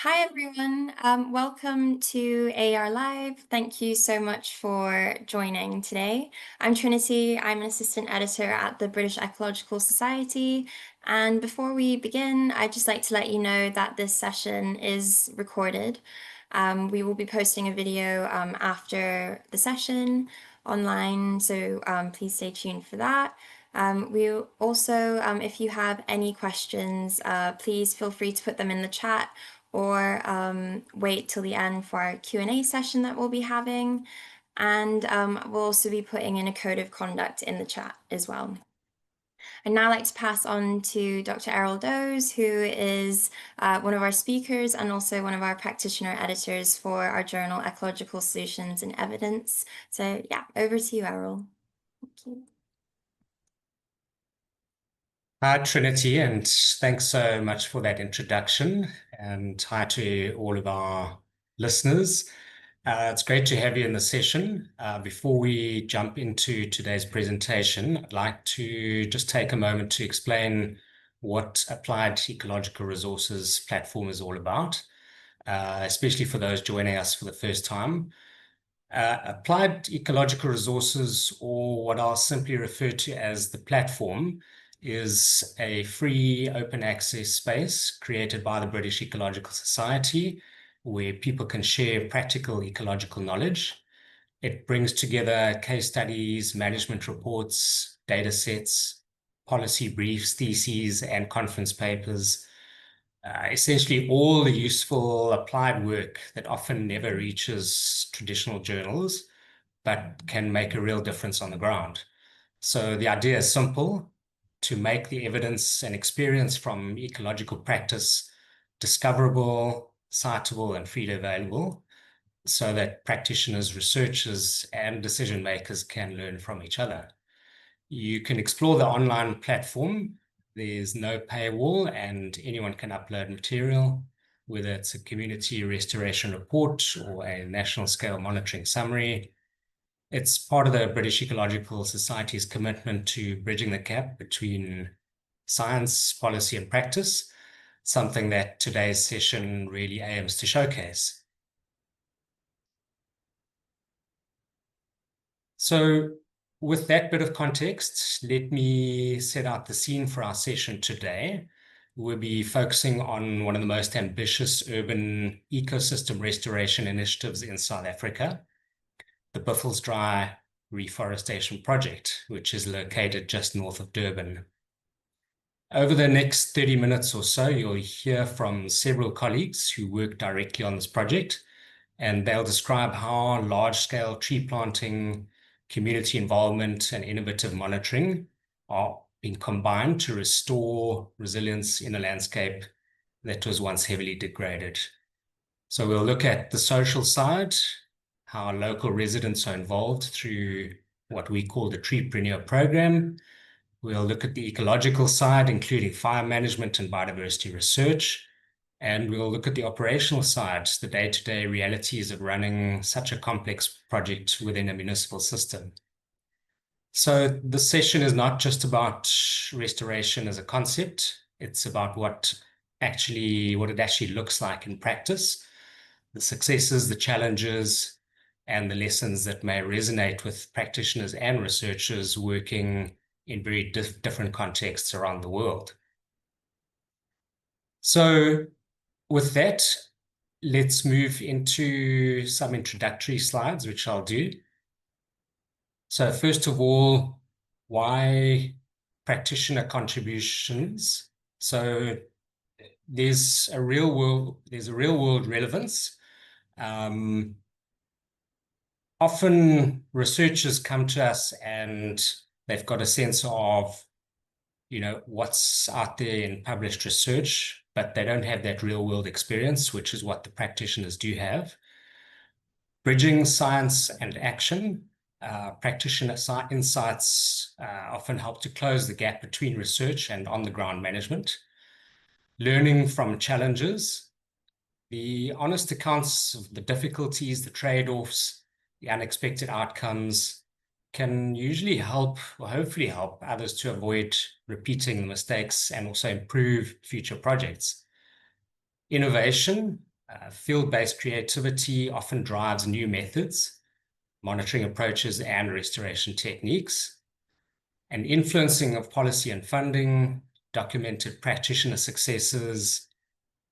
Hi everyone, welcome to AER Live. Thank you so much for joining today. I'm Trinity, I'm an assistant editor at the British Ecological Society. And before we begin, I'd just like to let you know that this session is recorded. We will be posting a video after the session online, so please stay tuned for that. We also, if you have any questions, please feel free to put them in the chat or wait till the end for our Q&A session that we'll be having. And we'll also be putting in a code of conduct in the chat as well. I'd now like to pass on to Dr. Errol Douwes, who is one of our speakers and also one of our practitioner editors for our journal, Ecological Solutions and Evidence. So yeah, over to you, Errol. Thank you. Hi, Trinity, and thanks so much for that introduction. And hi to all of our listeners. It's great to have you in the session. Before we jump into today's presentation, I'd like to just take a moment to explain what Applied Ecological Resources platform is all about, especially for those joining us for the first time. Applied Ecological Resources, or what I'll simply refer to as the platform, is a free open access space created by the British Ecological Society where people can share practical ecological knowledge. It brings together case studies, management reports, data sets, policy briefs, theses, and conference papers. Essentially all the useful applied work that often never reaches traditional journals, but can make a real difference on the ground. So the idea is simple: to make the evidence and experience from ecological practice discoverable, citable, and freely available, so that practitioners, researchers, and decision makers can learn from each other. You can explore the online platform. There's no paywall, and anyone can upload material, whether it's a community restoration report or a national scale monitoring summary. It's part of the British Ecological Society's commitment to bridging the gap between science, policy, and practice, something that today's session really aims to showcase. So with that bit of context, let me set out the scene for our session today. We'll be focusing on one of the most ambitious urban ecosystem restoration initiatives in South Africa, the Buffelsdraai Reforestation Project, which is located just north of Durban. Over the next 30 minutes or so, you'll hear from several colleagues who work directly on this project, and they'll describe how large-scale tree planting, community involvement, and innovative monitoring are being combined to restore resilience in a landscape that was once heavily degraded. So we'll look at the social side, how local residents are involved through what we call the Treepreneur program. We'll look at the ecological side, including fire management and biodiversity research. And we'll look at the operational side, the day-to-day realities of running such a complex project within a municipal system. So the session is not just about restoration as a concept. It's about what it actually looks like in practice, the successes, the challenges, and the lessons that may resonate with practitioners and researchers working in very different contexts around the world. So with that, let's move into some introductory slides, which I'll do. So first of all, why practitioner contributions? So there's a real world relevance. Often researchers come to us and they've got a sense of, what's out there in published research, but they don't have that real world experience, which is what the practitioners do have. Bridging science and action. Practitioner insights often help to close the gap between research and on-the-ground management. Learning from challenges. The honest accounts of the difficulties, the trade-offs, the unexpected outcomes can usually help, or hopefully help, others to avoid repeating the mistakes and also improve future projects. Innovation. Field-based creativity often drives new methods, monitoring approaches, and restoration techniques. And influencing of policy and funding, documented practitioner successes,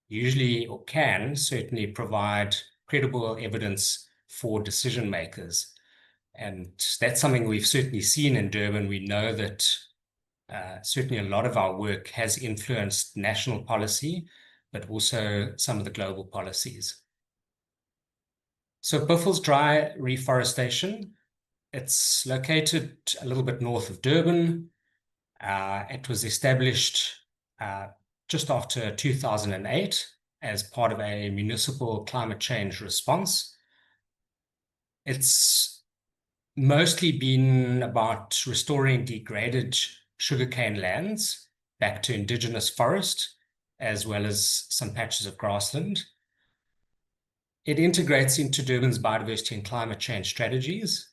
usually or can certainly provide credible evidence for decision makers. And that's something we've certainly seen in Durban. We know that certainly a lot of our work has influenced national policy, but also some of the global policies. So Buffelsdraai Reforestation, it's located a little bit north of Durban. It was established just after 2008 as part of a municipal climate change response. It's mostly been about restoring degraded sugarcane lands back to indigenous forest, as well as some patches of grassland. It integrates into Durban's biodiversity and climate change strategies,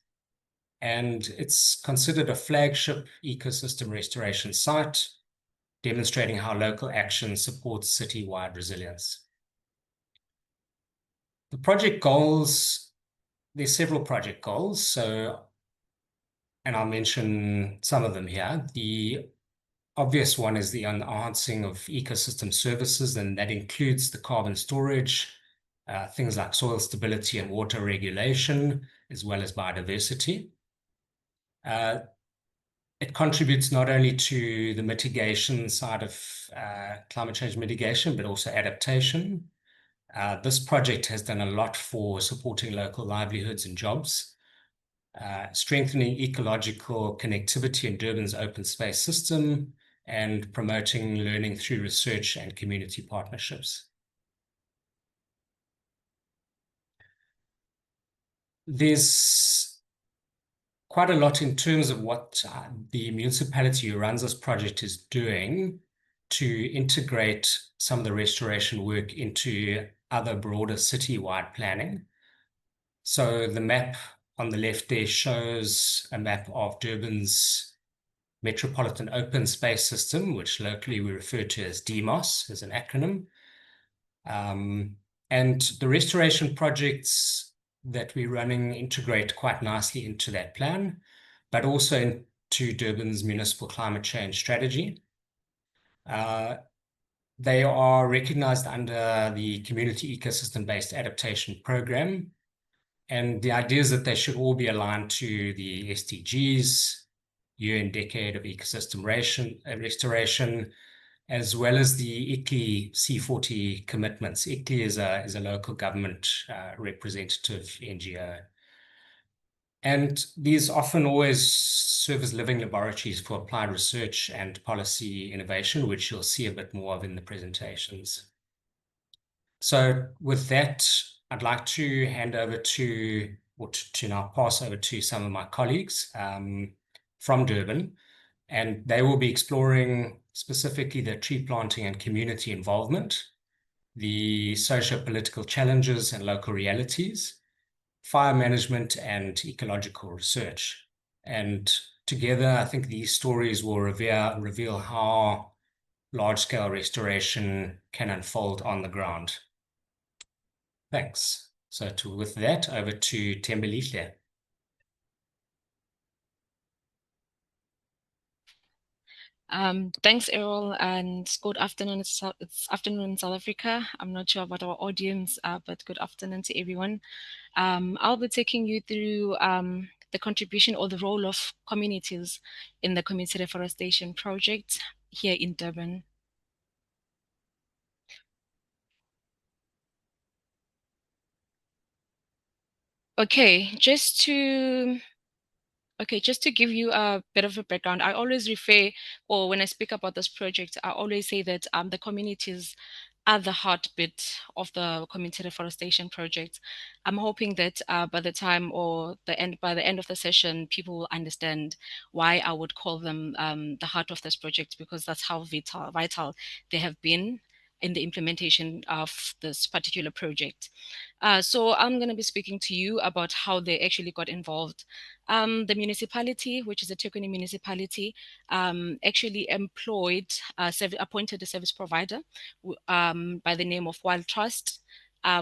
and it's considered a flagship ecosystem restoration site, demonstrating how local action supports citywide resilience. The project goals, there's several project goals, and I'll mention some of them here. The obvious one is the enhancing of ecosystem services, and that includes the carbon storage, things like soil stability and water regulation, as well as biodiversity. It contributes not only to the mitigation side of climate change mitigation, but also adaptation. This project has done a lot for supporting local livelihoods and jobs, strengthening ecological connectivity in Durban's open space system, and promoting learning through research and community partnerships. There's quite a lot in terms of what the municipality who runs this project is doing to integrate some of the restoration work into other broader citywide planning. So the map on the left there shows a map of Durban's Metropolitan Open Space System, which locally we refer to as DMOS as an acronym. And the restoration projects that we're running integrate quite nicely into that plan, but also into Durban's municipal climate change strategy. They are recognized under the Community Ecosystem-Based Adaptation Program. And the idea is that they should all be aligned to the SDGs, UN Decade of Ecosystem Restoration, as well as the ICLEI C40 commitments. ICLEI is a local government representative NGO. And these often always serve as living laboratories for applied research and policy innovation, which you'll see a bit more of in the presentations. So with that, I'd like to hand over to now pass over to some of my colleagues from Durban, and they will be exploring specifically the tree planting and community involvement, the socio-political challenges and local realities, fire management and ecological research. And together, I think these stories will reveal how large-scale restoration can unfold on the ground. Thanks. So with that, over to Thembelihle. Thanks, Errol, and good afternoon. It's afternoon in South Africa. I'm not sure about our audience, but good afternoon to everyone. I'll be taking you through the contribution or the role of communities in the Community Reforestation Project here in Durban. Okay, just to give you a bit of a background, I always refer, or when I speak about this project, I always say that the communities are the heartbeat of the Community Reforestation Project. I'm hoping that by the time or by the end of the session, people will understand why I would call them the heart of this project, because that's how vital they have been in the implementation of this particular project. So I'm going to be speaking to you about how they actually got involved. The municipality, which is the eThekwini municipality, actually appointed a service provider by the name of Wild Trust.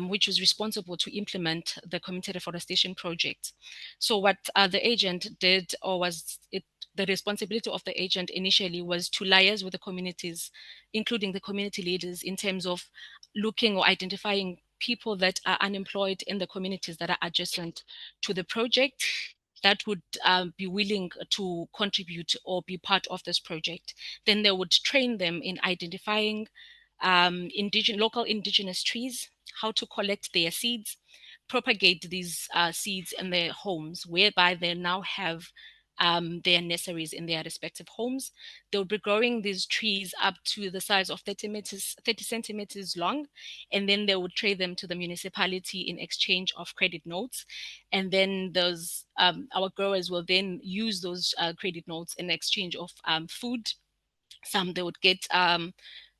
which was responsible to implement the community reforestation project. So what the agent did, or was it, the responsibility of the agent initially was to liaise with the communities, including the community leaders, in terms of looking or identifying people that are unemployed in the communities that are adjacent to the project that would be willing to contribute or be part of this project. Then they would train them in identifying local indigenous trees, how to collect their seeds, propagate these seeds in their homes, whereby they now have their nurseries in their respective homes. They'll be growing these trees up to the size of 30 centimeters long, and then they would trade them to the municipality in exchange of credit notes. And then those our growers will then use those credit notes in exchange of food. Some they would get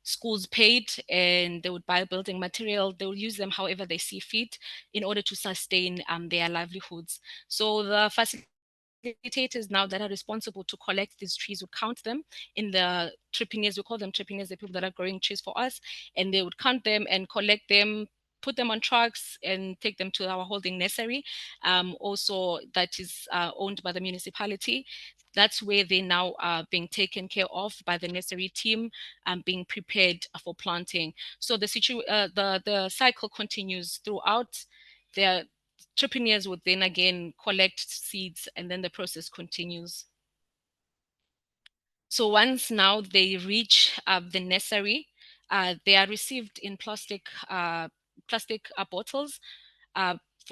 schools paid, and they would buy building material. They will use them however they see fit in order to sustain their livelihoods. So the facilitators now that are responsible to collect these trees would count them in the trippineers. We call them trippineers, the people that are growing trees for us, and they would count them and collect them, put them on trucks and take them to our holding nursery, also that is owned by the municipality. That's where they now are being taken care of by the nursery team and being prepared for planting. So the cycle continues throughout. The entrepreneurs would then again collect seeds, and then the process continues. So once now they reach the nursery, they are received in plastic bottles,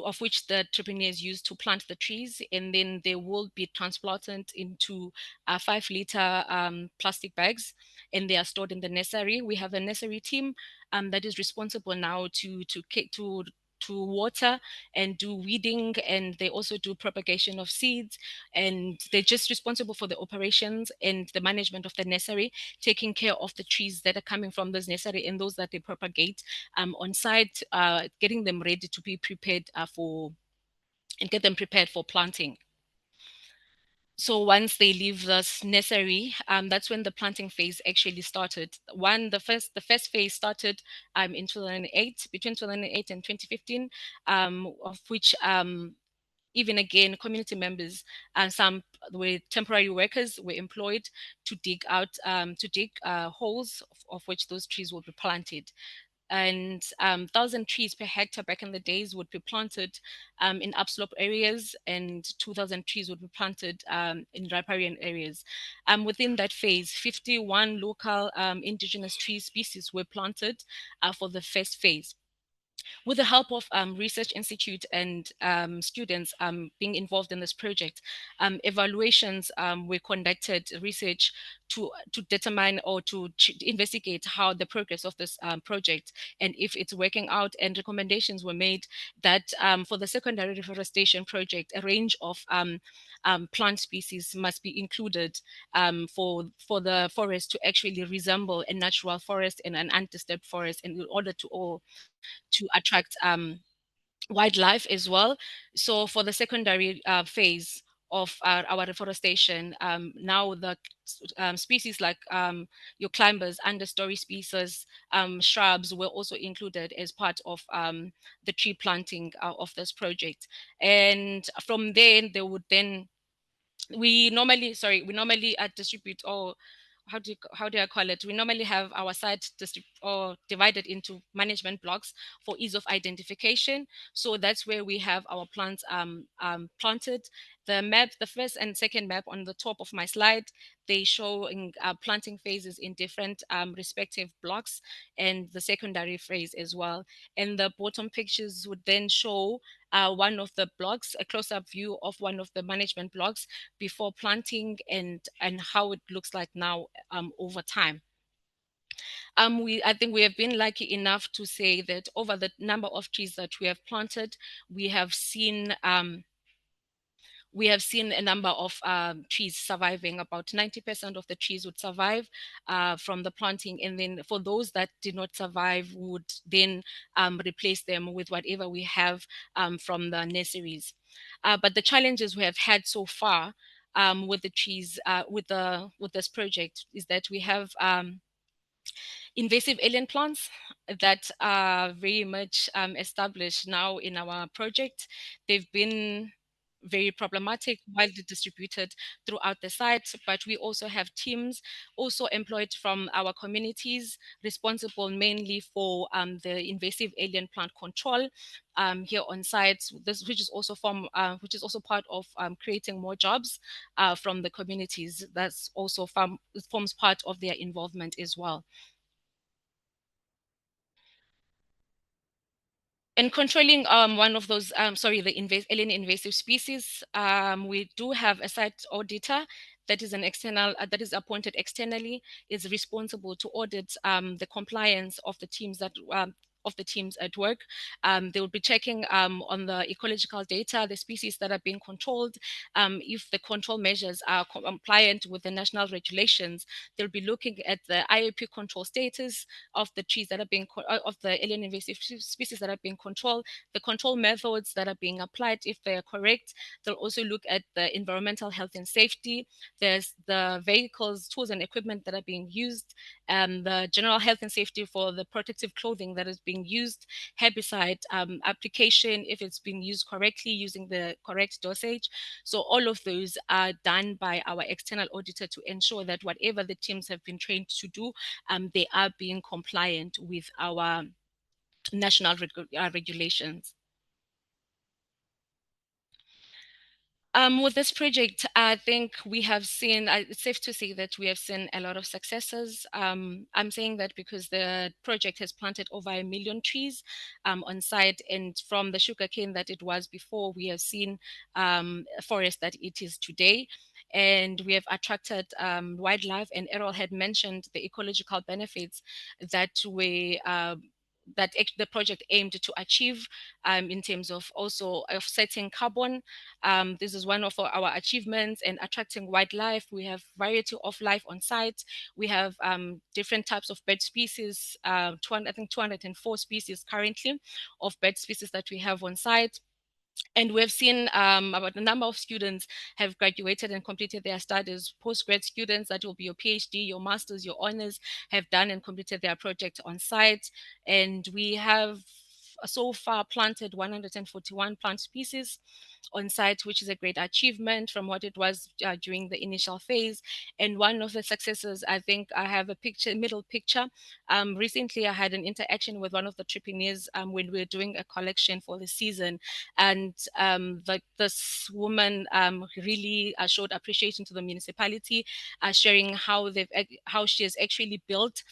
of which the entrepreneurs use to plant the trees, and then they will be transplanted into 5-liter plastic bags, and they are stored in the nursery. We have a nursery team that is responsible now to water and do weeding, and they also do propagation of seeds, and they're just responsible for the operations and the management of the nursery, taking care of the trees that are coming from this nursery and those that they propagate on site, getting them ready to be prepared get them prepared for planting. So once they leave this nursery, that's when the planting phase actually started. The first phase started in 2008, between 2008 and 2015, of which even again, community members and some were temporary workers were employed to dig holes of which those trees would be planted. And 1,000 trees per hectare back in the days would be planted in upslope areas, and 2,000 trees would be planted in riparian areas. Within that phase, 51 local indigenous tree species were planted for the first phase. With the help of Research Institute and students being involved in this project, evaluations were conducted, research to determine or to investigate how the progress of this project and if it's working out, and recommendations were made that for the secondary reforestation project, a range of plant species must be included for the forest to actually resemble a natural forest and an undisturbed forest, in order to attract wildlife as well. So for the secondary phase of our reforestation, now the species like your climbers, understory species, shrubs were also included as part of the tree planting of this project. And from there, they would then we normally distribute, or how do I call it? We normally have our site divided into management blocks for ease of identification. So that's where we have our plants planted. The first and second map on the top of my slide, they show in planting phases in different respective blocks, and the secondary phase as well. And the bottom pictures would then show one of the blocks, a close-up view of one of the management blocks before planting, and how it looks like now over time. I think we have been lucky enough to say that over the number of trees that we have planted, we have seen a number of trees surviving. About 90% of the trees would survive from the planting, and then for those that did not survive, would then replace them with whatever we have from the nurseries. But the challenges we have had so far with the trees, with this project, is that we have invasive alien plants that are very much established now in our project. They've been very problematic, widely distributed throughout the site, but we also have teams also employed from our communities responsible mainly for the invasive alien plant control here on site, which is also part of creating more jobs from the communities. That's also forms part of their involvement as well. And controlling one of those, the alien invasive species, we do have a site auditor that is an external, that is appointed externally, is responsible to audit the compliance of the teams at work. They will be checking on the ecological data, the species that are being controlled. If the control measures are compliant with the national regulations, they'll be looking at the IAP control status of the trees that are being, of the alien invasive species that are being controlled, the control methods that are being applied, if they are correct. They'll also look at the environmental health and safety. There's the vehicles, tools and equipment that are being used, the general health and safety for the protective clothing that is being used, herbicide application, if it's being used correctly, using the correct dosage. So all of those are done by our external auditor to ensure that whatever the teams have been trained to do, they are being compliant with our national regulations. With this project, I think we have seen, it's safe to say that we have seen a lot of successes. I'm saying that because the project has planted over 1 million trees on site, and from the sugarcane that it was before, we have seen a forest that it is today. And we have attracted wildlife, and Errol had mentioned the ecological benefits that the project aimed to achieve in terms of also offsetting carbon. This is one of our achievements, and attracting wildlife. We have variety of life on site. We have different types of bird species, I think 204 species currently of bird species that we have on site. And we've seen about a number of students have graduated and completed their studies. Postgrad students, that will be your PhD, your master's, your honors, have done and completed their project on site. And we have so far planted 141 plant species on site, which is a great achievement from what it was during the initial phase. And one of the successes, I think I have a picture, middle picture. Recently, I had an interaction with one of the entrepreneurs when we were doing a collection for the season. And this woman really showed appreciation to the municipality, sharing how she has actually built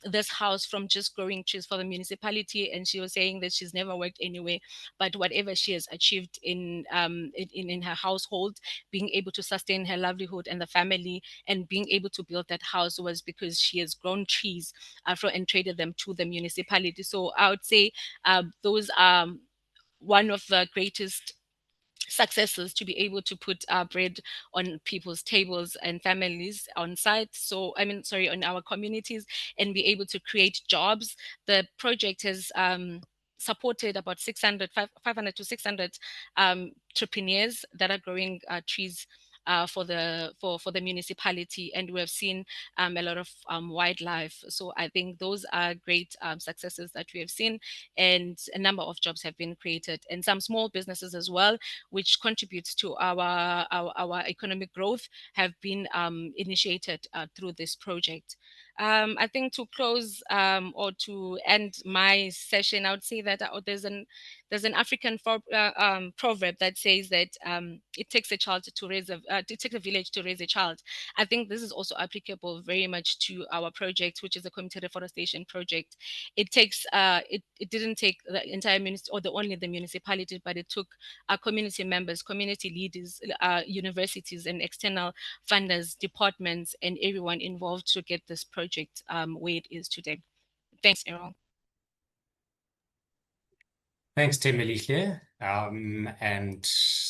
this house from just growing trees for the municipality. And she was saying that she's never worked anywhere, but whatever she has achieved in her household, being able to sustain her livelihood and the family, and being able to build that house, was because she has grown trees and traded them to the municipality. So I would say those are one of the greatest successes, to be able to put bread on people's tables and families on site. So on our communities, and be able to create jobs. The project has supported about 500 to 600 entrepreneurs that are growing trees for the municipality, and we have seen a lot of wildlife. So I think those are great successes that we have seen, and a number of jobs have been created, and some small businesses as well, which contributes to our economic growth, have been initiated through this project. I think to close or to end my session, I would say that there's an African proverb that says that it takes it takes a village to raise a child. I think this is also applicable very much to our project, which is a community reforestation project. It didn't take the entire only the municipality, but it took our community members, community leaders, universities, and external funders, departments, and everyone involved to get this project where it is today. Thanks, Errol. Thanks, Thembelihle. And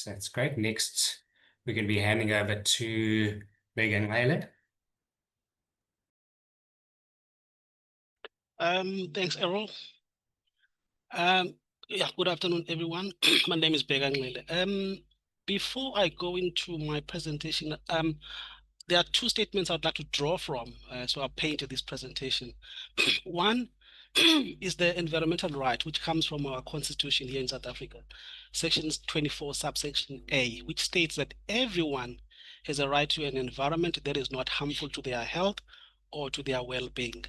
that's great. Next, we're going to be handing over to Bheka Nxele. Thanks, Errol. Yeah, good afternoon, everyone. My name is Bheka Nxele. Before I go into my presentation, there are two statements I'd like to draw from, so I'll paint this presentation. One is the environmental right, which comes from our constitution here in South Africa, section 24, subsection A, which states that everyone has a right to an environment that is not harmful to their health or to their well-being.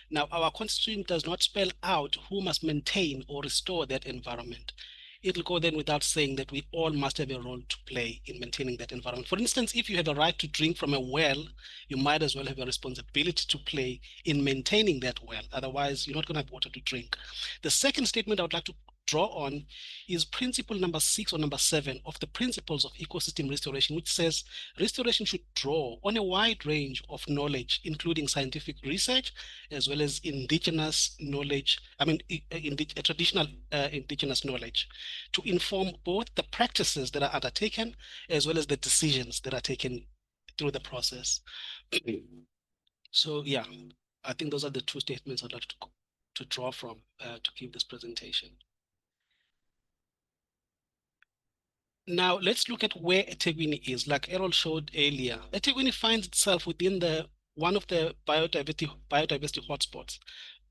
Now, our constitution does not spell out who must maintain or restore that environment. It'll go then without saying that we all must have a role to play in maintaining that environment. For instance, if you have a right to drink from a well, you might as well have a responsibility to play in maintaining that well. Otherwise, you're not going to have water to drink. The second statement I would like to draw on is principle number 6 or number 7 of the principles of ecosystem restoration, which says restoration should draw on a wide range of knowledge, including scientific research, as well as indigenous knowledge, traditional indigenous knowledge, to inform both the practices that are undertaken as well as the decisions that are taken through the process. So yeah, I think those are the two statements I'd like to draw from to give this presentation. Now let's look at where eThekwini is. Like Errol showed earlier, eThekwini finds itself within one of the biodiversity hotspots.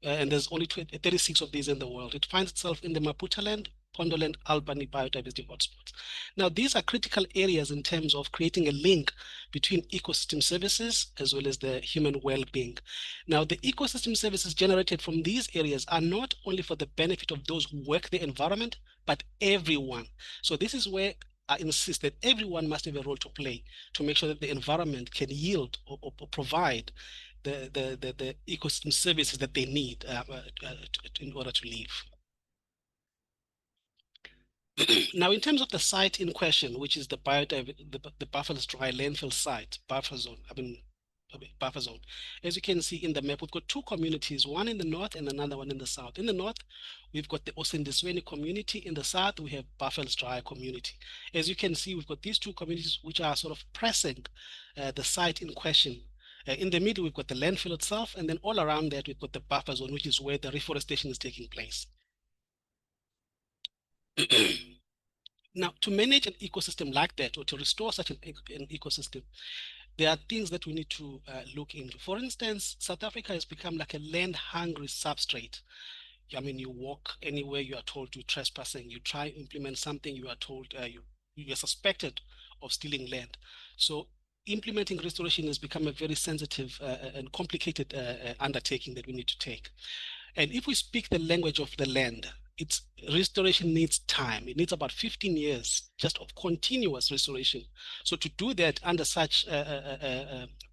And there's only 36 of these in the world. It finds itself in the Maputaland, Pondoland, Albany biodiversity hotspots. Now, these are critical areas in terms of creating a link between ecosystem services as well as the human well-being. Now, the ecosystem services generated from these areas are not only for the benefit of those who work the environment, but everyone. So this is where I insist that everyone must have a role to play to make sure that the environment can yield or provide the ecosystem services that they need in order to live. Now, in terms of the site in question, which is the Buffelsdraai landfill site, buffer zone, buffer zone. As you can see in the map, we've got two communities, one in the north and another one in the south. In the north, we've got the Osindisweni community. In the south, we have Buffelsdraai community. As you can see, we've got these two communities which are sort of pressing the site in question. In the middle, we've got the landfill itself, and then all around that, we've got the buffer zone, which is where the reforestation is taking place. Now, to manage an ecosystem like that, or to restore such an ecosystem, there are things that we need to look into. For instance, South Africa has become like a land-hungry substrate. I mean, you walk anywhere, you are told you're trespassing. You try to implement something, you are told you are suspected of stealing land. So implementing restoration has become a very sensitive and complicated undertaking that we need to take. And if we speak the language of the land, its restoration needs time. It needs about 15 years just of continuous restoration. So to do that under such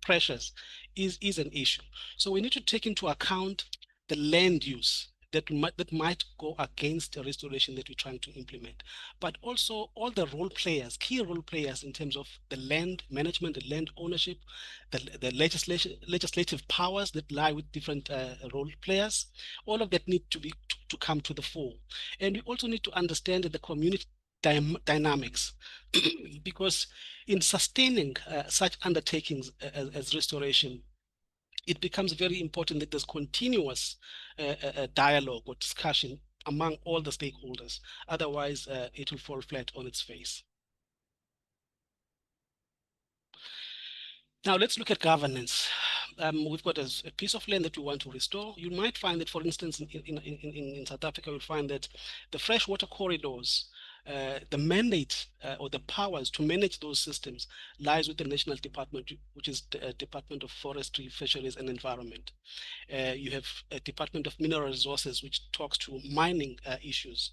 pressures is an issue. So we need to take into account the land use that might go against the restoration that we're trying to implement, but also all the role players, key role players in terms of the land management, the land ownership, the legislative powers that lie with different role players. All of that need to come to the fore, and we also need to understand the community dynamics, because in sustaining such undertakings as restoration, it becomes very important that there's continuous dialogue or discussion among all the stakeholders. Otherwise, it will fall flat on its face. Now let's look at governance. We've got a piece of land that we want to restore. You might find that, for instance, in South Africa, you'll find that the freshwater corridors, the mandate or the powers to manage those systems lies with the national department, which is the Department of Forestry, Fisheries and Environment. You have a Department of Mineral Resources, which talks to mining issues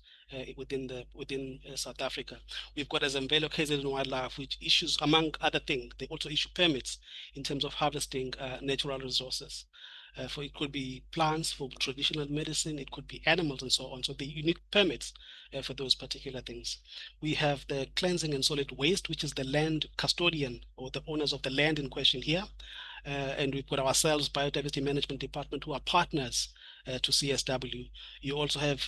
within South Africa. We've got Thembelihle Mlokoti Wildlife, which issues, among other things, they also issue permits in terms of harvesting natural resources. For it could be plants for traditional medicine, it could be animals and so on. So you need permits for those particular things. We have the Cleansing and Solid Waste, which is the land custodian or the owners of the land in question here. And we've got ourselves, Biodiversity Management Department, who are partners to CSW. You also have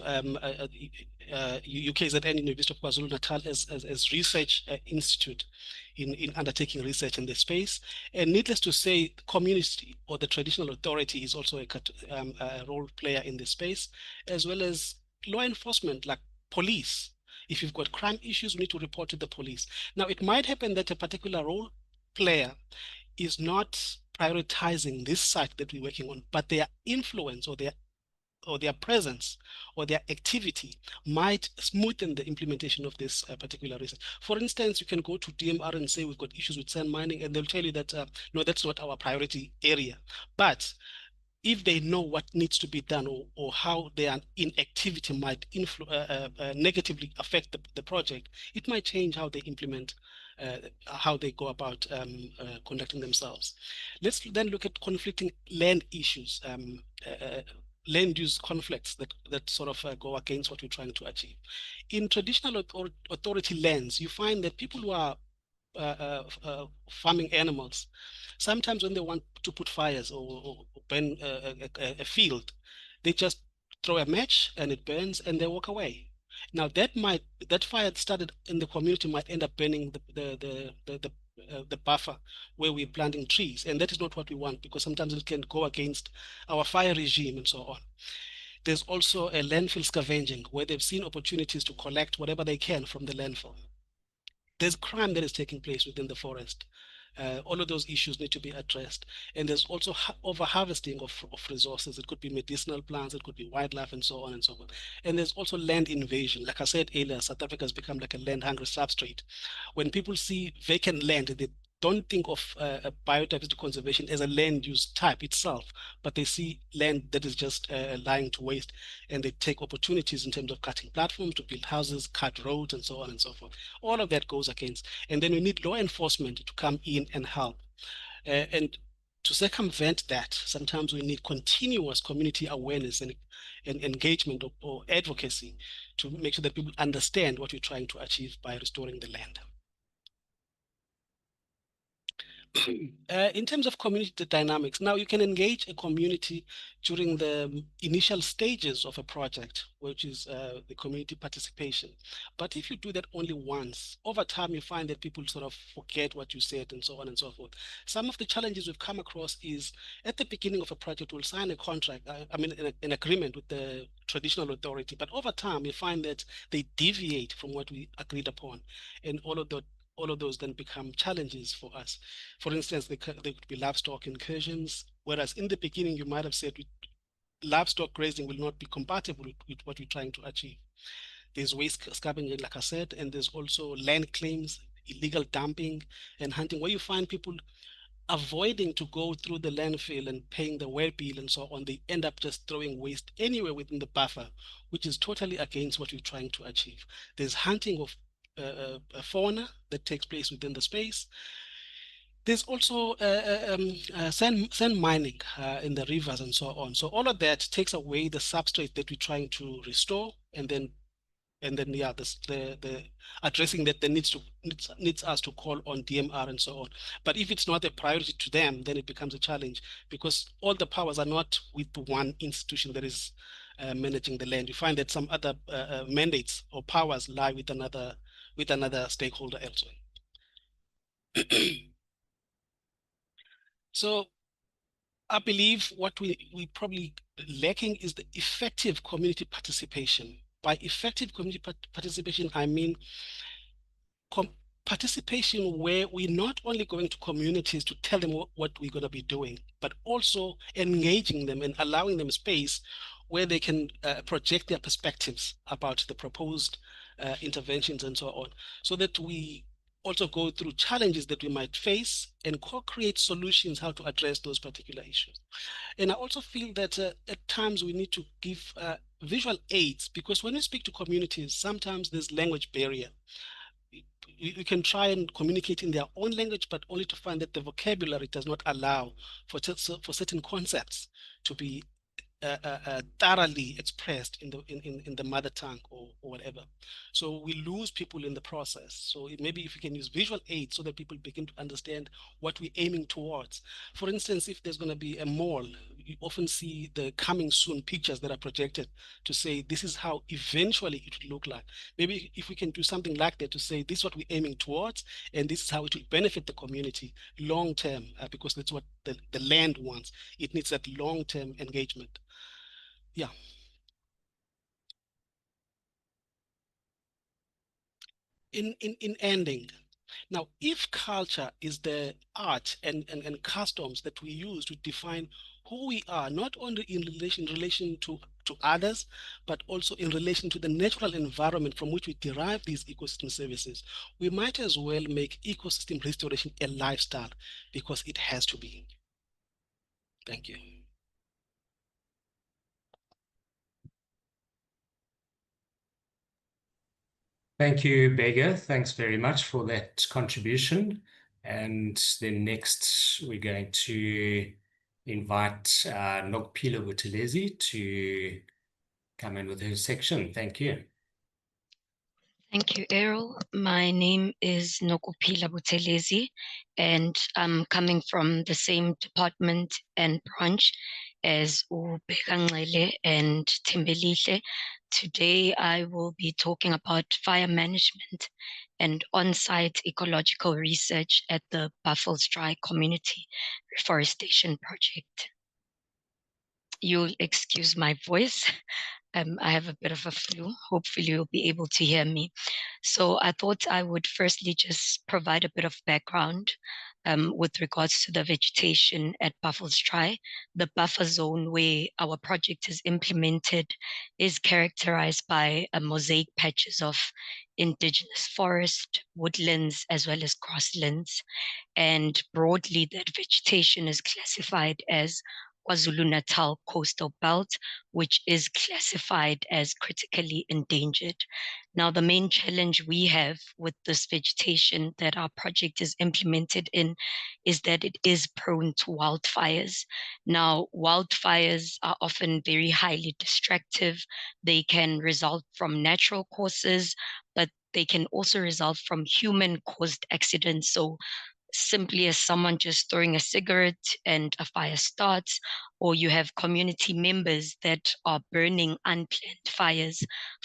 UKZN, University of KwaZulu-Natal, as research institute in undertaking research in this space. And needless to say, the community or the traditional authority is also a role player in this space, as well as law enforcement like police. If you've got crime issues, we need to report to the police. Now, it might happen that a particular role player is not prioritizing this site that we're working on, but their influence or their presence or their activity might smoothen the implementation of this particular research. For instance, you can go to DMR and say we've got issues with sand mining, and they'll tell you that no, that's not our priority area. But if they know what needs to be done, or how their inactivity might negatively affect the project, it might change how they implement, how they go about conducting themselves. Let's then look at conflicting land issues, land use conflicts that sort of go against what we're trying to achieve. In traditional authority lands, you find that people who are farming animals, sometimes when they want to put fires or burn a field, they just throw a match and it burns and they walk away. Now that fire that started in the community might end up burning the buffer where we're planting trees, and that is not what we want, because sometimes it can go against our fire regime and so on. There's also a landfill scavenging, where they've seen opportunities to collect whatever they can from the landfill. There's crime that is taking place within the forest. All of those issues need to be addressed. And there's also over harvesting of resources. It could be medicinal plants, it could be wildlife, and so on and so forth. And there's also land invasion. Like I said earlier, South Africa has become like a land-hungry substrate. When people see vacant land, they don't think of biodiversity conservation as a land use type itself, but they see land that is just lying to waste, and they take opportunities in terms of cutting platforms to build houses, cut roads, and so on and so forth. All of that goes against. And then we need law enforcement to come in and help. And to circumvent that, sometimes we need continuous community awareness and engagement or advocacy to make sure that people understand what we're trying to achieve by restoring the land. In terms of community dynamics, now you can engage a community during the initial stages of a project, which is the community participation. But if you do that only once, over time you find that people sort of forget what you said and so on and so forth. Some of the challenges we've come across is at the beginning of a project, we'll sign a contract, an agreement with the traditional authority, but over time you find that they deviate from what we agreed upon, and all of those then become challenges for us. For instance, there could be livestock incursions, whereas in the beginning you might have said livestock grazing will not be compatible with what we're trying to achieve. There's waste scavenging, like I said, and there's also land claims, illegal dumping and hunting, where you find people avoiding to go through the landfill and paying the well bill and so on. They end up just throwing waste anywhere within the buffer, which is totally against what we're trying to achieve. There's hunting of fauna that takes place within the space. There's also sand mining in the rivers and so on. So all of that takes away the substrate that we're trying to restore, and then yeah, the addressing that needs us to call on DMR and so on. But if it's not a priority to them, then it becomes a challenge, because all the powers are not with one institution that is managing the land. You find that some other mandates or powers lie with another stakeholder elsewhere. So I believe what we probably lacking is the effective community participation. By effective community participation, I mean participation where we're not only going to communities to tell them what we're going to be doing, but also engaging them and allowing them space where they can project their perspectives about the proposed interventions and so on, so that we also go through challenges that we might face and co-create solutions how to address those particular issues. And I also feel that at times we need to give visual aids, because when we speak to communities, sometimes there's language barrier. You can try and communicate in their own language, but only to find that the vocabulary does not allow for certain concepts to be thoroughly expressed in the mother tongue or whatever. So we lose people in the process. So maybe if we can use visual aids so that people begin to understand what we're aiming towards. For instance, if there's going to be a mall, you often see the coming soon pictures that are projected to say this is how eventually it would look like. Maybe if we can do something like that to say this is what we're aiming towards, and this is how it will benefit the community long term, because that's what the land wants. It needs that long term engagement. Yeah. In ending, Now, if culture is the art and customs that we use to define who we are, not only in relation to others, but also in relation to the natural environment from which we derive these ecosystem services, we might as well make ecosystem restoration a lifestyle, because it has to be. Thank you. Thank you, Bheka. Thanks very much for that contribution. And then next, we're going to invite Nokuphila Buthelezi to come in with her section. Thank you. Thank you, Errol. My name is Nokuphila Buthelezi, and I'm coming from the same department and branch as Bheka Nxele and Thembelihle. Today, I will be talking about fire management and on-site ecological research at the Buffelsdraai Community Reforestation Project. You'll excuse my voice. I have a bit of a flu. Hopefully you'll be able to hear me. So I thought I would firstly just provide a bit of background with regards to the vegetation at Buffelsdraai. The buffer zone where our project is implemented is characterized by a mosaic patches of indigenous forest, woodlands, as well as grasslands. And broadly, that vegetation is classified as KwaZulu-Natal coastal belt, which is classified as critically endangered. Now, the main challenge we have with this vegetation that our project is implemented in is that it is prone to wildfires. Now, wildfires are often very highly destructive. They can result from natural causes, but they can also result from human-caused accidents. So simply as someone just throwing a cigarette and a fire starts, or you have community members that are burning unplanned fires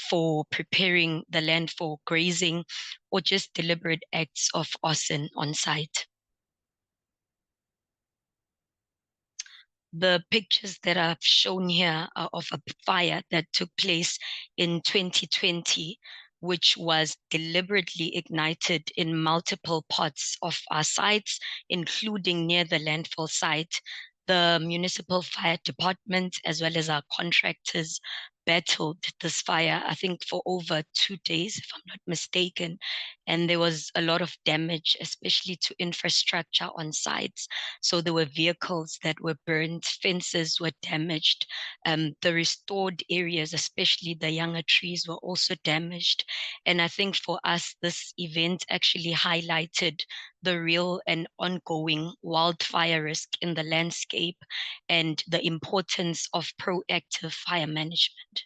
for preparing the land for grazing, or just deliberate acts of arson on site. The pictures that I've shown here are of a fire that took place in 2020, which was deliberately ignited in multiple parts of our sites, including near the landfill site. The municipal fire department, as well as our contractors, battled this fire, I think, for over 2 days, if I'm not mistaken. And there was a lot of damage, especially to infrastructure on sites. So there were vehicles that were burned, fences were damaged. The restored areas, especially the younger trees, were also damaged. And I think for us, this event actually highlighted the real and ongoing wildfire risk in the landscape and the importance of proactive fire management.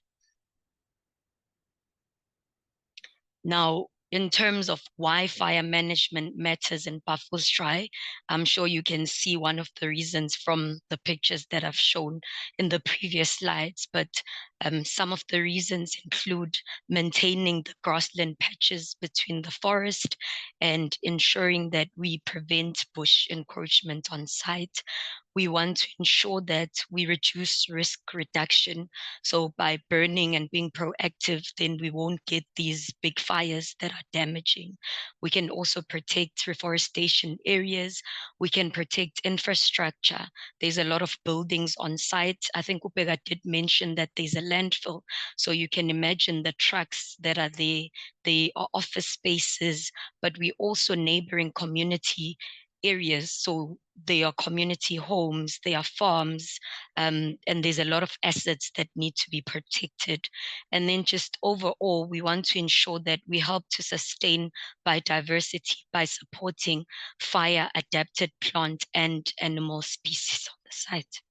Now, in terms of why fire management matters in Buffelsdraai, I'm sure you can see one of the reasons from the pictures that I've shown in the previous slides, but some of the reasons include maintaining the grassland patches between the forest and ensuring that we prevent bush encroachment on site. We want to ensure that we reduce risk reduction. So by burning and being proactive, then we won't get these big fires that are damaging. We can also protect reforestation areas. We can protect infrastructure. There's a lot of buildings on site. I think Ubheka did mention that there's a landfill. So you can imagine the trucks that are there. They are office spaces, but we also neighboring community areas. So they are community homes, they are farms, and there's a lot of assets that need to be protected. And then just overall, we want to ensure that we help to sustain biodiversity by supporting fire-adapted plant and animal species on the site.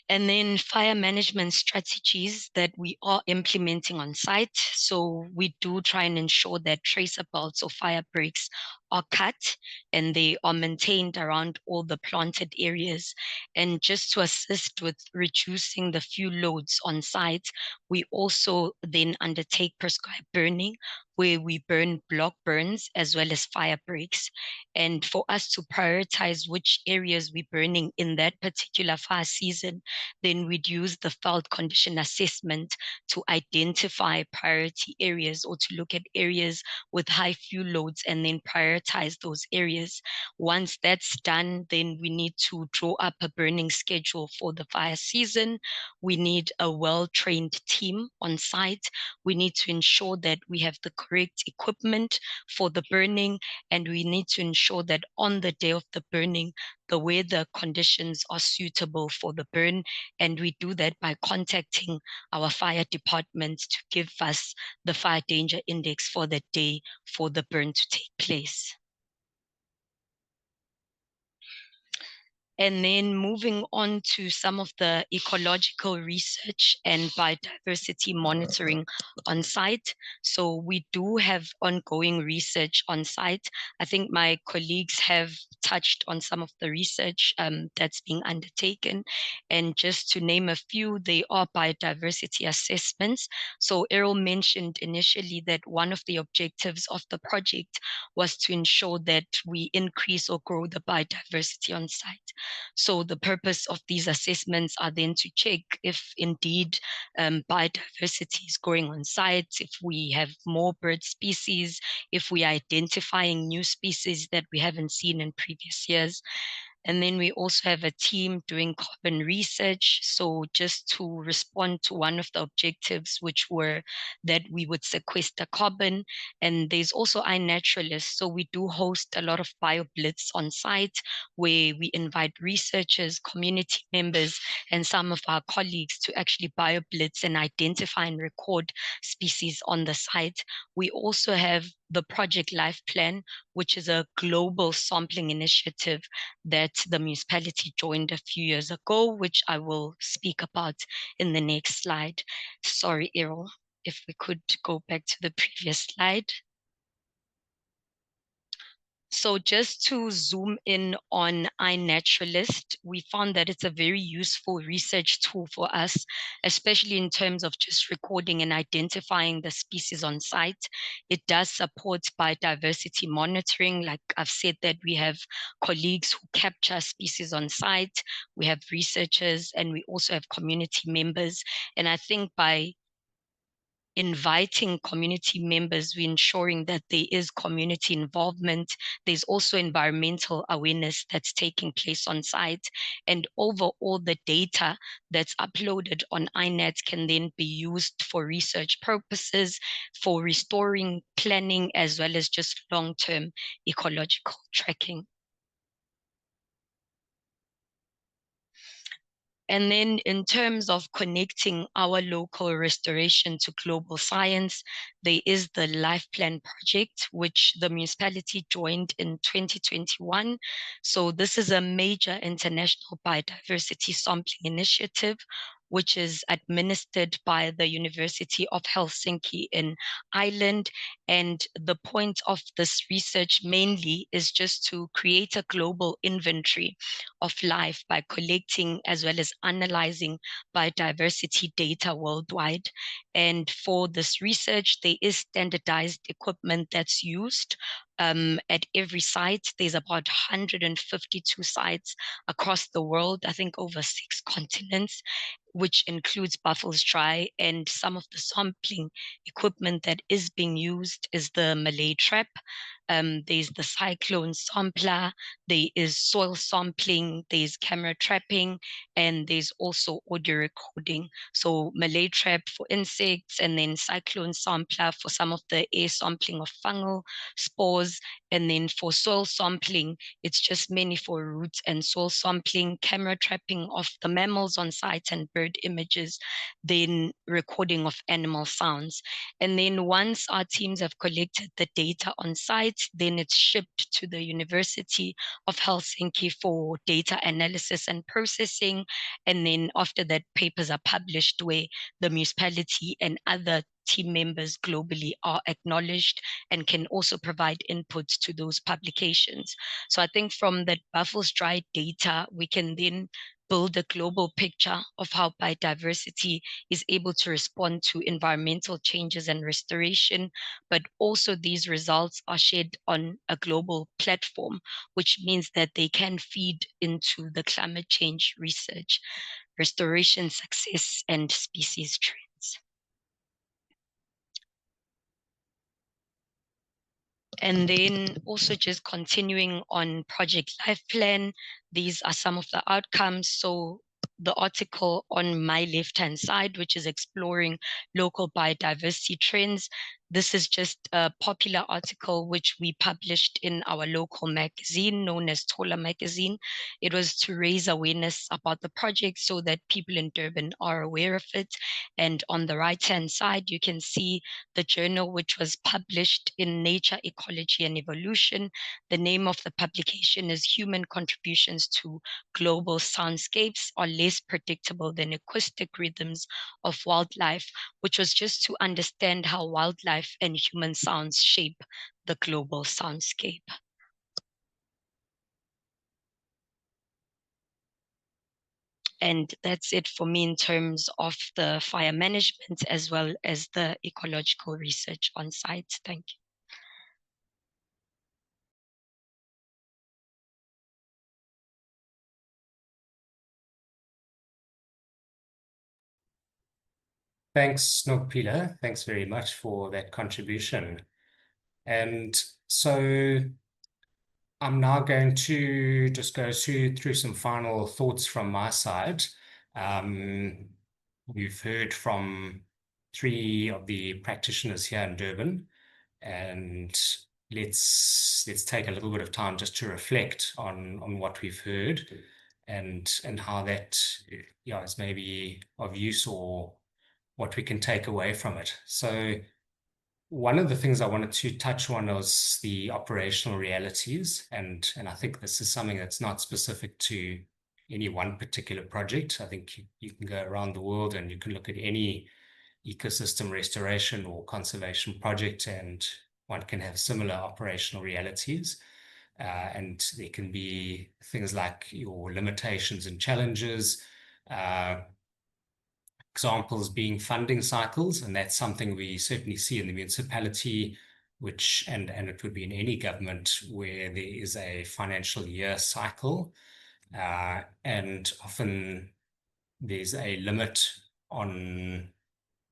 And then fire management strategies that we are implementing on site. So we do try and ensure that tracer belts or fire breaks are cut and they are maintained around all the planted areas. And just to assist with reducing the fuel loads on site, we also then undertake prescribed burning, where we burn block burns as well as fire breaks. And for us to prioritize which areas we're burning in that particular fire season, then we'd use the felt condition assessment to identify priority areas, or to look at areas with high fuel loads and then prioritize those areas. Once that's done, then we need to draw up a burning schedule for the fire season. We need a well-trained team on site. We need to ensure that we have the correct equipment for the burning, and we need to ensure that on the day of the burning, the weather conditions are suitable for the burn. And we do that by contacting our fire department to give us the fire danger index for the day for the burn to take place. And then moving on to some of the ecological research and biodiversity monitoring on site. So we do have ongoing research on site. I think my colleagues have touched on some of the research that's being undertaken. And just to name a few, they are biodiversity assessments. So Errol mentioned initially that one of the objectives of the project was to ensure that we increase or grow the biodiversity on site. So the purpose of these assessments are then to check if indeed biodiversity is growing on site, if we have more bird species, if we are identifying new species that we haven't seen in previous years. And then we also have a team doing carbon research. So just to respond to one of the objectives, which were that we would sequester carbon. And there's also iNaturalist. So we do host a lot of BioBlitz on site, where we invite researchers, community members, and some of our colleagues to actually BioBlitz and identify and record species on the site. We also have the Project Life Plan, which is a global sampling initiative that the municipality joined a few years ago, which I will speak about in the next slide. Sorry, Errol, if we could go back to the previous slide. So just to zoom in on iNaturalist, we found that it's a very useful research tool for us, especially in terms of just recording and identifying the species on site. It does support biodiversity monitoring. Like I've said, that we have colleagues who capture species on site, we have researchers, and we also have community members. And I think by inviting community members, we're ensuring that there is community involvement. There's also environmental awareness that's taking place on site. And overall, the data that's uploaded on iNet can then be used for research purposes, for restoring planning, as well as just long-term ecological tracking. And then in terms of connecting our local restoration to global science, there is the Life Plan project, which the municipality joined in 2021. So this is a major international biodiversity sampling initiative, which is administered by the University of Helsinki in Ireland. And the point of this research mainly is just to create a global inventory of life by collecting as well as analyzing biodiversity data worldwide. And for this research, there is standardized equipment that's used at every site. There's about 152 sites across the world, I think over 6 continents, which includes Buffelsdraai. And some of the sampling equipment that is being used is the Malay trap. There's the cyclone sampler, there is soil sampling, there's camera trapping, and there's also audio recording. So Malay trap for insects, and then cyclone sampler for some of the air sampling of fungal spores. And then for soil sampling, it's just mainly for roots and soil sampling, camera trapping of the mammals on site and bird images, then recording of animal sounds. And then once our teams have collected the data on site, then it's shipped to the University of Helsinki for data analysis and processing. And then after that, papers are published where the municipality and other team members globally are acknowledged and can also provide inputs to those publications. So I think from that Buffelsdraai data, we can then build a global picture of how biodiversity is able to respond to environmental changes and restoration, but also these results are shared on a global platform, which means that they can feed into the climate change research, restoration success, and species trends. And then also just continuing on Project Life Plan, these are some of the outcomes. So the article on my left-hand side, which is exploring local biodiversity trends. This is just a popular article which we published in our local magazine known as Tola Magazine. It was to raise awareness about the project so that people in Durban are aware of it. And on the right-hand side, you can see the journal which was published in Nature, Ecology and Evolution. The name of the publication is Human Contributions to Global Soundscapes Are Less Predictable Than Acoustic Rhythms of Wildlife, which was just to understand how wildlife and human sounds shape the global soundscape. And that's it for me in terms of the fire management as well as the ecological research on site. Thank you. Thanks, Nokuphila. Thanks very much for that contribution. And so I'm now going to just go through some final thoughts from my side. We've heard from 3 of the practitioners here in Durban, and let's take a little bit of time just to reflect on what we've heard and how that is maybe of use or what we can take away from it. So one of the things I wanted to touch on was the operational realities, and I think this is something that's not specific to any one particular project. I think you can go around the world and you can look at any ecosystem restoration or conservation project, and one can have similar operational realities. And there can be things like your limitations and challenges, examples being funding cycles, and that's something we certainly see in the municipality, which and it would be in any government where there is a financial year cycle, and often there's a limit on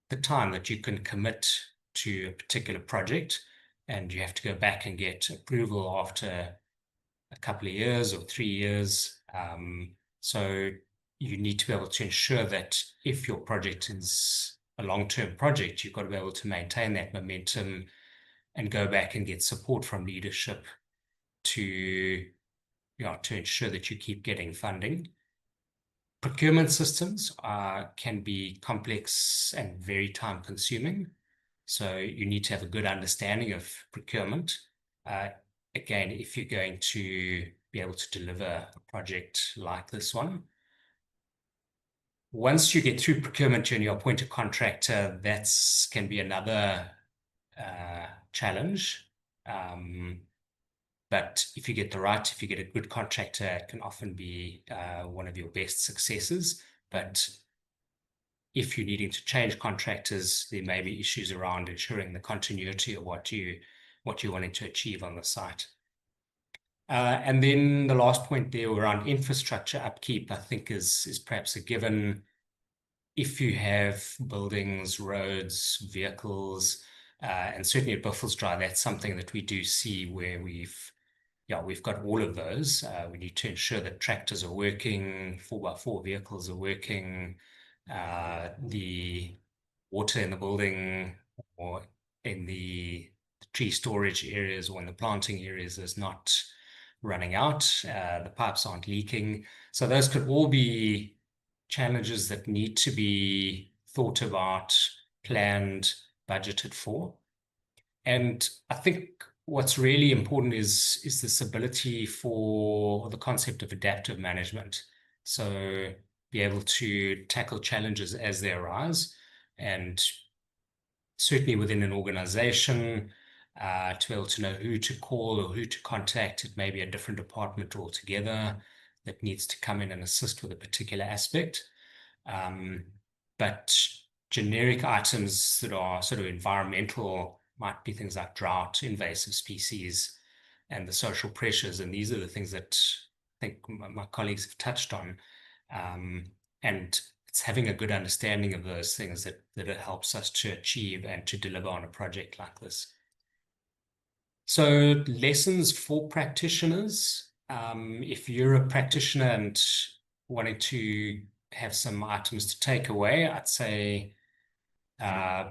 the time that you can commit to a particular project, and you have to go back and get approval after a couple of years or 3 years. So you need to be able to ensure that if your project is a long-term project, you've got to be able to maintain that momentum and go back and get support from leadership to ensure that you keep getting funding. Procurement systems can be complex and very time-consuming, so you need to have a good understanding of procurement. Again, if you're going to be able to deliver a project like this one. Once you get through procurement and you appoint a contractor, that can be another challenge. But if you get if you get a good contractor, it can often be one of your best successes. But if you're needing to change contractors, there may be issues around ensuring the continuity of what you're wanting to achieve on the site. And then the last point there around infrastructure upkeep, I think is perhaps a given. If you have buildings, roads, vehicles, and certainly at Buffelsdraai, that's something that we do see where we've got all of those. We need to ensure that tractors are working, 4x4 vehicles are working, the water in the building or in the tree storage areas or in the planting areas is not running out, the pipes aren't leaking. So those could all be challenges that need to be thought about, planned, budgeted for. And I think what's really important is this ability for the concept of adaptive management. So be able to tackle challenges as they arise and certainly within an organization, to be able to know who to call or who to contact. It may be a different department altogether that needs to come in and assist with a particular aspect. But generic items that are sort of environmental might be things like drought, invasive species, and the social pressures. And these are the things that I think my colleagues have touched on. And it's having a good understanding of those things that it helps us to achieve and to deliver on a project like this. So lessons for practitioners. If you're a practitioner and wanting to have some items to take away, I'd say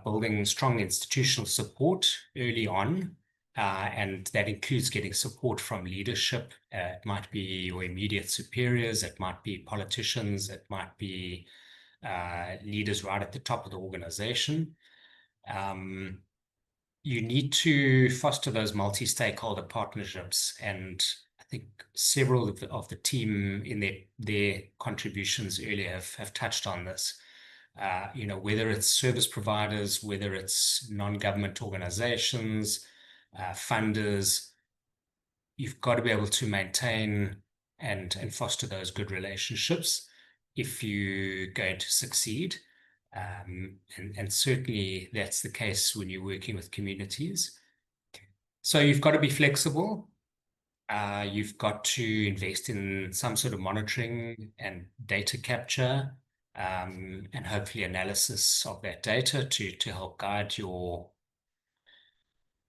building strong institutional support early on, and that includes getting support from leadership. It might be your immediate superiors, it might be politicians, it might be leaders right at the top of the organization. You need to foster those multi-stakeholder partnerships, and I think several of the team in their contributions earlier have touched on this. Whether it's service providers, whether it's non-government organizations, funders, you've got to be able to maintain and foster those good relationships if you're going to succeed. And certainly that's the case when you're working with communities. So you've got to be flexible. You've got to invest in some sort of monitoring and data capture, and hopefully analysis of that data to help guide your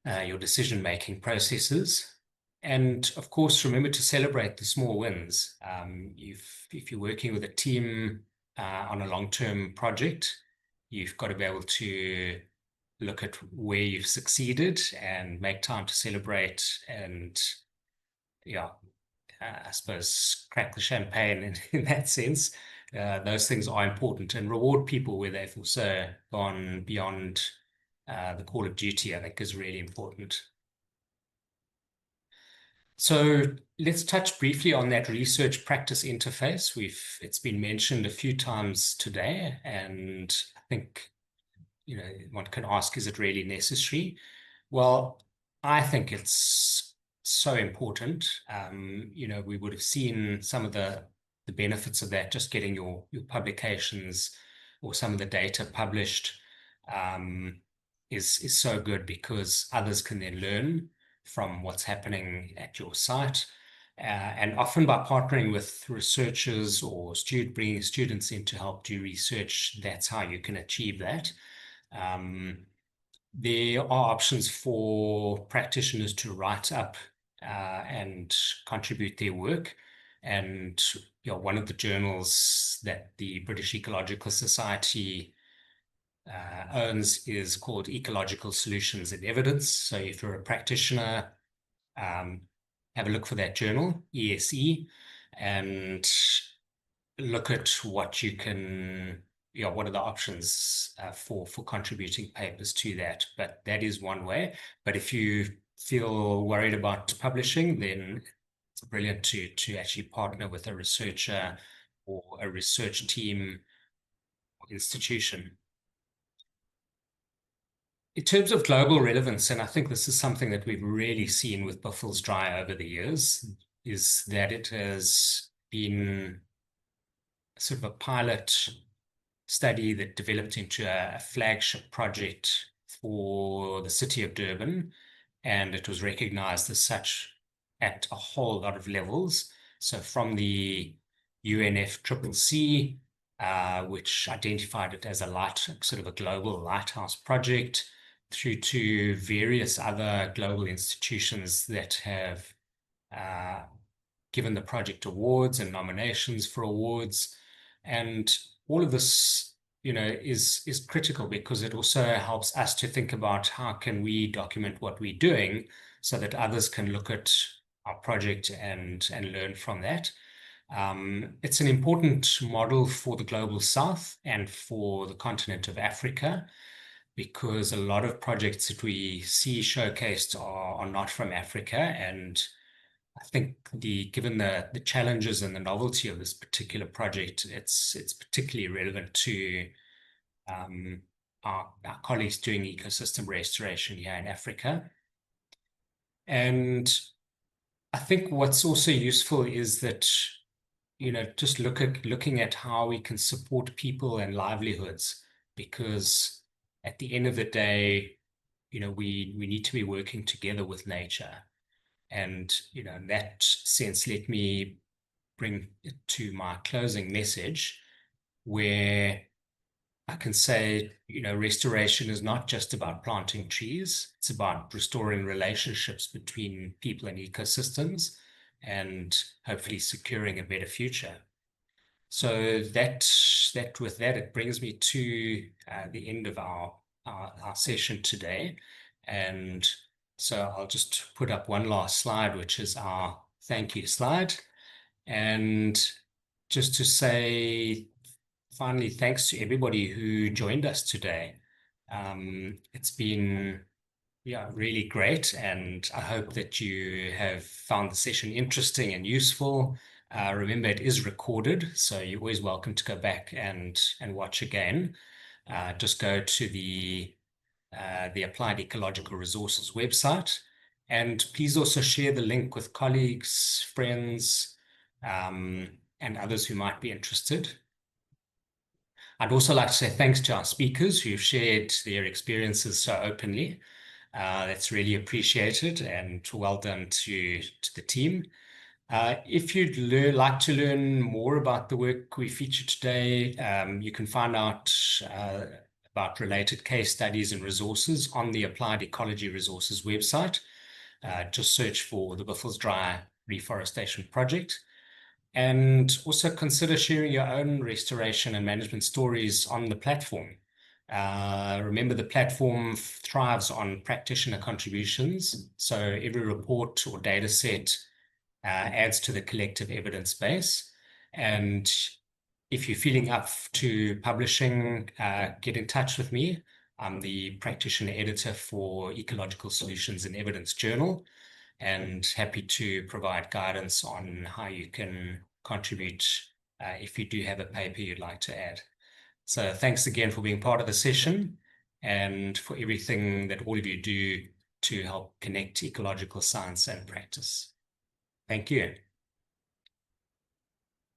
decision-making processes. And of course, remember to celebrate the small wins. If you're working with a team on a long-term project, you've got to be able to look at where you've succeeded and make time to celebrate and, I suppose, crack the champagne in that sense. Those things are important, and reward people where they've also gone beyond the call of duty, I think, is really important. So let's touch briefly on that research practice interface. It's been mentioned a few times today, and I think one can ask, is it really necessary? Well, I think it's so important. We would have seen some of the benefits of that, just getting your publications or some of the data published is so good, because others can then learn from what's happening at your site. And often by partnering with researchers or bringing students in to help do research, that's how you can achieve that. There are options for practitioners to write up and contribute their work. And one of the journals that the British Ecological Society owns is called Ecological Solutions and Evidence. So if you're a practitioner, have a look for that journal, ESE, and look at what you can, what are the options for contributing papers to that. But that is one way. But if you feel worried about publishing, then it's brilliant to actually partner with a researcher or a research team or institution. In terms of global relevance, and I think this is something that we've really seen with Buffelsdraai over the years, is that it has been sort of a pilot study that developed into a flagship project for the city of Durban, and it was recognized as such at a whole lot of levels. So from the UNFCCC, which identified it as sort of a global lighthouse project, through to various other global institutions that have given the project awards and nominations for awards. And all of this, is critical, because it also helps us to think about how can we document what we're doing so that others can look at our project and learn from that. It's an important model for the Global South and for the continent of Africa, because a lot of projects that we see showcased are not from Africa. And I think given the challenges and the novelty of this particular project, it's particularly relevant to our colleagues doing ecosystem restoration here in Africa. And I think what's also useful is that, just looking at how we can support people and livelihoods, because at the end of the day, we need to be working together with nature. And, in that sense, let me bring it to my closing message, where I can say, restoration is not just about planting trees. It's about restoring relationships between people and ecosystems, and hopefully securing a better future. So with that, it brings me to the end of our session today. And so I'll just put up one last slide, which is our thank you slide. And just to say, finally, thanks to everybody who joined us today. It's been really great, and I hope that you have found the session interesting and useful. Remember, it is recorded, so you're always welcome to go back and watch again. Just go to the Applied Ecological Resources website, and please also share the link with colleagues, friends, and others who might be interested. I'd also like to say thanks to our speakers who've shared their experiences so openly. That's really appreciated, and well done to the team. If you'd like to learn more about the work we featured today, you can find out about related case studies and resources on the Applied Ecology Resources website. Just search for the Buffelsdraai Reforestation Project. And also consider sharing your own restoration and management stories on the platform. Remember, the platform thrives on practitioner contributions, so every report or data set adds to the collective evidence base. And if you're feeling up to publishing, get in touch with me. I'm the practitioner editor for Ecological Solutions and Evidence Journal, and happy to provide guidance on how you can contribute if you do have a paper you'd like to add. So thanks again for being part of the session, and for everything that all of you do to help connect ecological science and practice. Thank you.